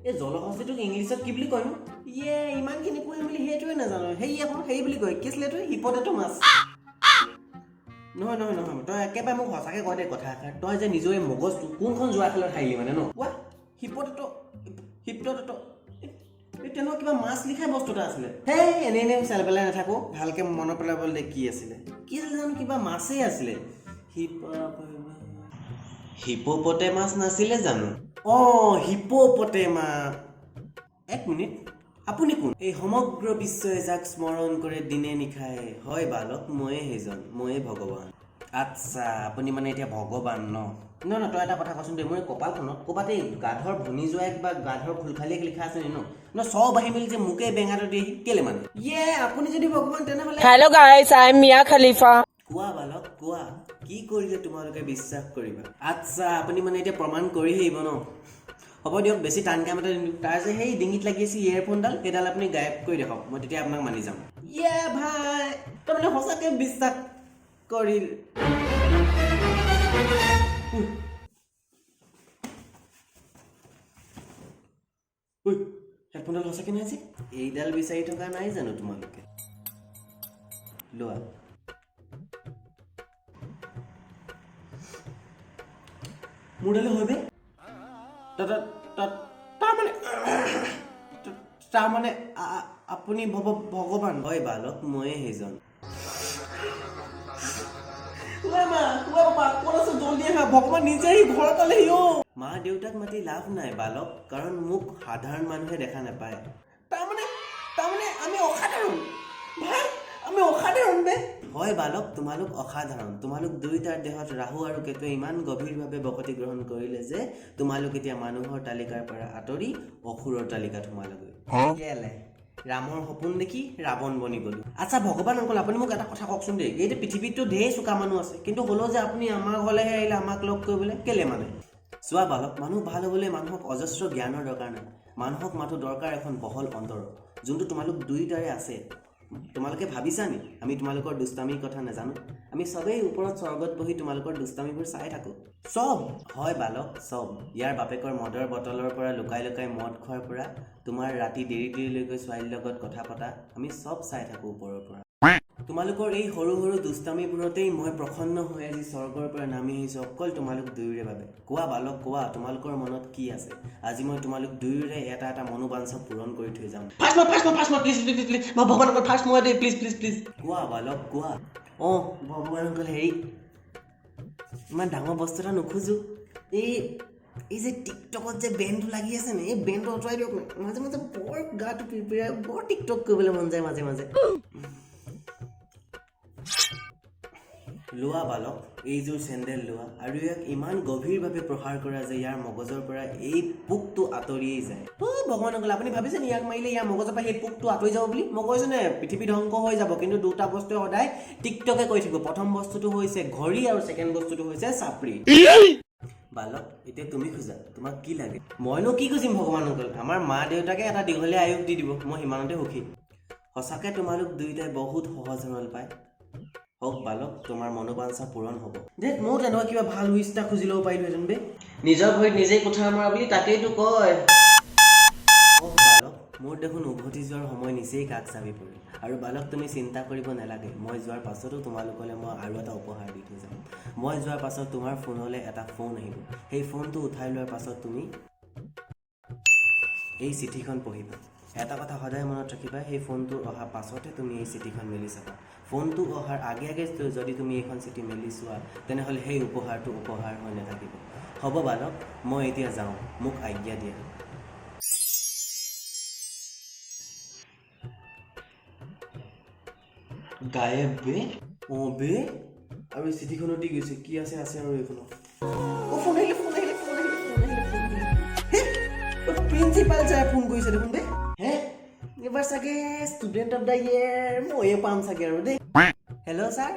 এই জলহস্তীটোক ইংলিছত কি বুলি কয় নো ইয়ে ইমানখিনি পঢ়ি মেলি সেইটোৱে নাজানো সেই আকৌ সেই বুলি কয় কি আছিলে এইটো হিপটেটো মাছ নহয় নহয় নহয় তই একেবাৰে মোক সঁচাকৈ কয় দে কথা এষাৰ তই যে নিজৰ এই মগজটো কোনখন যোৱা খেলত হাৰিলি মানে ন ৱা হিপটেটো তেনেকুৱা কিবা মাছ লিখা বস্তু এটা আছিলে সেই এনেই চাই পেলাই নাথাকো ভালকৈ মনত পেলাবলৈ কি আছিলে জানো কিবা মাছেই আছিলে হিপোপটেমাছ নাছিলে জানো হিপোপটেমাছ এক মিনিট আপুনি কোন এই সমগ্ৰ বিশ্বই যাক স্মৰণ কৰে দিনে নিশায়ে হয় বালক ময়ে সেইজন ময়ে ভগৱান আচ্ছা আপুনি মানে এতিয়া ভগৱান ন নহয় তই এটা কথা কচোন দেই মোৰ কপালখনত ক'ৰবাত এই গাধৰ ভনী যোৱা বা গাধৰ খুলখালিয়াক লিখা আছে নি ন চব আহি মেলি যে মোকে বেঙাটো দিয়ে কেলে মানে আপুনি যদি ভগৱান তেনেহ'লে হেল্ল' গাইছ আই এম মিয়া খলিফা কোৱা বালক কোৱা কি কৰিলে তোমালোকে বিশ্বাস কৰিবা আচ্ছা আপুনি মানে এতিয়া প্ৰমাণ কৰি আহিব ন হ'ব দিয়ক বেছি টান কাম এটা নিদিওঁ তাৰ যে সেই ডিঙিত লাগি আছে ইয়েৰফোনডাল সেইডাল আপুনি গায়ব কৰি দেখাওক মই তেতিয়া আপোনাক মানি যাম ভাই তাৰমানে সঁচাকৈ বিশ্বাস কৰিল হেডফোনডাল সঁচাকৈ নাই যে এইডাল বিচাৰি থকা নাই জানো তোমালোকে লোৱা মোৰডালে হয় বে তাৰমানে আপুনি ভগৱান হয় বালক ময়ে সেইজন ভগৱান নিজে আহি ঘৰত আলেহি মা দেউতাক মাতি লাভ নাই বালক কাৰণ মোক সাধাৰণ মানুহে দেখা নাপায় তাৰমানে আমি অসাধাৰণ ভাই আমি অসাধাৰণ বে হয় বালক তোমালোক অসাধাৰণ তোমালোক দুইটাৰ দেহত ৰাহু আৰু কেতুৱে ইমান গভীৰভাৱে বসতি গ্ৰহণ কৰিলে যে তোমালোক এতিয়া মানুহৰ তালিকাৰ পৰা আঁতৰি অসুৰৰ তালিকাত সোমালগৈ ৰামৰ সপোন দেখি ৰাৱণ বনি গলো আচ্ছা ভগৱান অংকল আপুনি মোক এটা কথা কওকচোন দেই এইটো পৃথিৱীততো ঢেৰ চোকা মানুহ আছে কিন্তু হ'লেও যে আপুনি আমাৰ ঘৰলৈহে আহিলে আমাক লগ কৰিবলৈ কেলে মানে চোৱা বালক মানুহ ভাল হ'বলৈ মানুহক অজস্ৰ জ্ঞানৰ দৰকাৰ নাই মানুহক মাথো দৰকাৰ এখন বহল অন্তৰ যোনটো তোমালোক দুইটাৰে আছে তোমালোকে ভাবিছা নি আমি তোমালোকৰ দুষ্টামিৰ কথা নাজানো আমি সবেই ওপৰত স্বৰ্গত বহি তোমালোকৰ দুষ্টামিবোৰ চাই থাকোঁ চব হয় বালক চব ইয়াৰ বাপেকৰ মদৰ বটলৰ পৰা লুকাই লুকাই মদ খোৱাৰ পৰা তোমাৰ ৰাতি দেৰিলৈকে ছোৱালীৰ লগত কথা পতা আমি চব চাই থাকোঁ ওপৰৰ পৰা তোমালোকৰ এই সৰু সৰু দুষ্টামিবোৰতেই মই প্ৰসন্ন হৈ আজি স্বৰ্গৰ পৰা নামি আহিছোঁ অকল তোমালোক দুয়োৰে বাবে কোৱা বালক কোৱা তোমালোকৰ মনত কি আছে আজি মই তোমালোক দুয়োৰে এটা এটা মনোবাঞ্ছা পূৰণ কৰি থৈ যাম কোৱা বালক কোৱা ভগৱান অংকল হেৰি ইমান ডাঙৰ বস্তু এটা নোখোজো এই যে টিকটকত যে বেণ্ডটো লাগি আছে নে এই বেণ্ডটো আঁতৰাই দিয়ক মাজে মাজে বৰ গাটো পিৰপিৰাই বৰ টিকটক কৰিবলৈ মন যায় মাজে মাজে লোৱা বালক এইযোৰ চেণ্ডেল লোৱা আৰু ইয়াক ইমান গভীৰভাৱে প্ৰসাৰ কৰা যে ইয়াৰ মগজৰ পৰা এই পোকটো আঁতৰিয়েই যায় ভগৱান অংকল আপুনি ভাবিছে নি ইয়াক মাৰিলে ইয়াৰ মগজৰ পৰা সেই পোকটো আঁতৰি যাব বুলি মই কৈছোঁ নে পৃথিৱী ধ্বংস হৈ যাব কিন্তু দুটা বস্তুৱে সদায় টিকটকে কৈ থাকিব প্ৰথম বস্তুটো হৈছে ঘড়ী আৰু ছেকেণ্ড বস্তুটো হৈছে চাপৰি বালক এতিয়া তুমি খোজা তোমাক কি লাগে মইনো কি খুজিম ভগৱান অংকল আমাৰ মা দেউতাকে এটা দীঘলীয়া আয়ুস দি দিব মই সিমানতে সুখী সঁচাকৈ তোমালোক দুয়োটাই বহুত সহজ সৰল পায় হওক বালক তোমাৰ মনোবাঞ্ছা পূৰণ হ'ব দেখ ময়ো তেনেকুৱা কিবা ভাল উইচ এটা খুজি ল'ব পাৰিলোহেঁতেন বে নিজৰ ভৰিত নিজেই কোঠাৰ মৰা বুলি তাকেইতো কয় বালক মোৰ দেখোন উভতি যোৱাৰ সময় নিচেই কাষ চাপি পৰিল আৰু বালক তুমি চিন্তা কৰিব নালাগে মই যোৱাৰ পাছতো তোমালোকলৈ মই আৰু এটা উপহাৰ দি থৈ যাম মই যোৱাৰ পাছত তোমাৰ ফোনলৈ এটা ফোন আহিব সেই ফোনটো উঠাই লোৱাৰ পাছত তুমি এই চিঠিখন পঢ়িবা এটা কথা সদায় মনত ৰাখিবা সেই ফোনটো অহাৰ পাছতে তুমি এই চিঠিখন মেলি চাবা ফোনটো অহাৰ আগে আগে যদি তুমি এইখন চিঠি মেলি চোৱা তেনেহ'লে সেই উপহাৰটো উপহাৰ হৈ নাথাকিব হ'ব বালক মই এতিয়া যাওঁ মোক আজ্ঞা দিয়া গায়েব বে বে আৰু এই চিঠিখনত দি গৈছে কি আছে আৰু এইখনত ফোন আহিলে প্ৰিন্সিপাল ছাৰে ফোন কৰিছে দেখোন দেই এবাৰ চাগে ষ্টুডেণ্ট অফ দ্য ইয়েৰ ময়ে পাম চাগে আৰু দেই হেল্ল' ছাৰ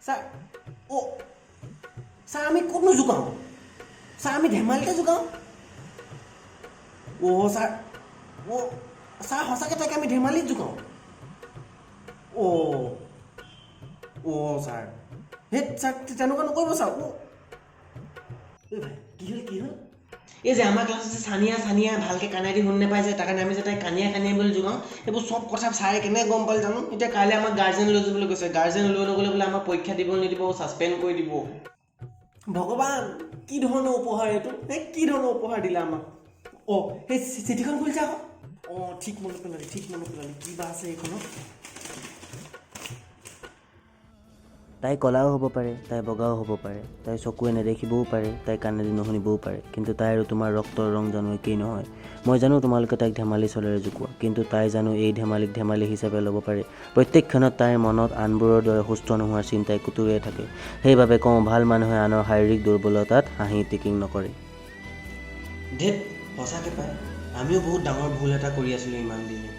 ছাৰ ছাৰ আমি ক'তনো জোকাওঁ ছাৰ আমি ধেমালিতে জোকাওঁ ছাৰ ছাৰ সঁচাকৈ তাকে আমি ধেমালিত জোকাওঁ ছাৰ সেই ছাৰ তেনেকুৱা নকৰিব ছাৰ ভাই কি হ'ল এই যে আমাৰ ক্লাছত যে চানিয়া ভালকৈ কানাই দি শুনি নাপায় যে তাৰ কাৰণে আমি যে তাই কানিয়া বুলি জোগাওঁ এইবোৰ চব কথা ছাৰে কেনেকৈ গম পালে জানো এতিয়া কাইলৈ আমাক গাৰ্জেন লৈ যাবলৈ কৈছে গাৰ্জেন লৈ নগ'লে বোলে আমাক পৰীক্ষা দিব নিদিব ছাছপেণ্ড কৰি দিব ভগৱান কি ধৰণৰ উপহাৰ এইটো কি ধৰণৰ উপহাৰ দিলে আমাক অঁ সেই চিঠিখন খুলিছে আকৌ অঁ ঠিক মনত পেলালি কিবা আছে এইখনত তাই কলাও হ'ব পাৰে তাই বগাও হ'ব পাৰে তাই চকুৱে নেদেখিবও পাৰে তাই কাণেদি নুশুনিবও পাৰে কিন্তু তাই আৰু তোমাৰ ৰক্তৰ ৰং জানো একেই নহয় মই জানো তোমালোকে তাইক ধেমালি চলেৰে জোকোৱা কিন্তু তাই জানো এই ধেমালিক ধেমালি হিচাপে ল'ব পাৰে প্ৰত্যেক ক্ষণত তাইৰ মনত আনবোৰৰ দৰে সুস্থ নোহোৱাৰ চিন্তাই কুটুৰিয়াই থাকে সেইবাবে কওঁ ভাল মানুহে আনৰ শাৰীৰিক দুৰ্বলতাত হাঁহি টিকিং নকৰে ধেত সঁচাকৈ পায় আমিও বহুত ডাঙৰ ভুল এটা কৰি আছিলোঁ ইমান দিনে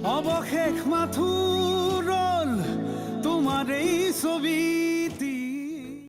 অবশেষ মাথো ৰল তোমাৰ এই ছবিটি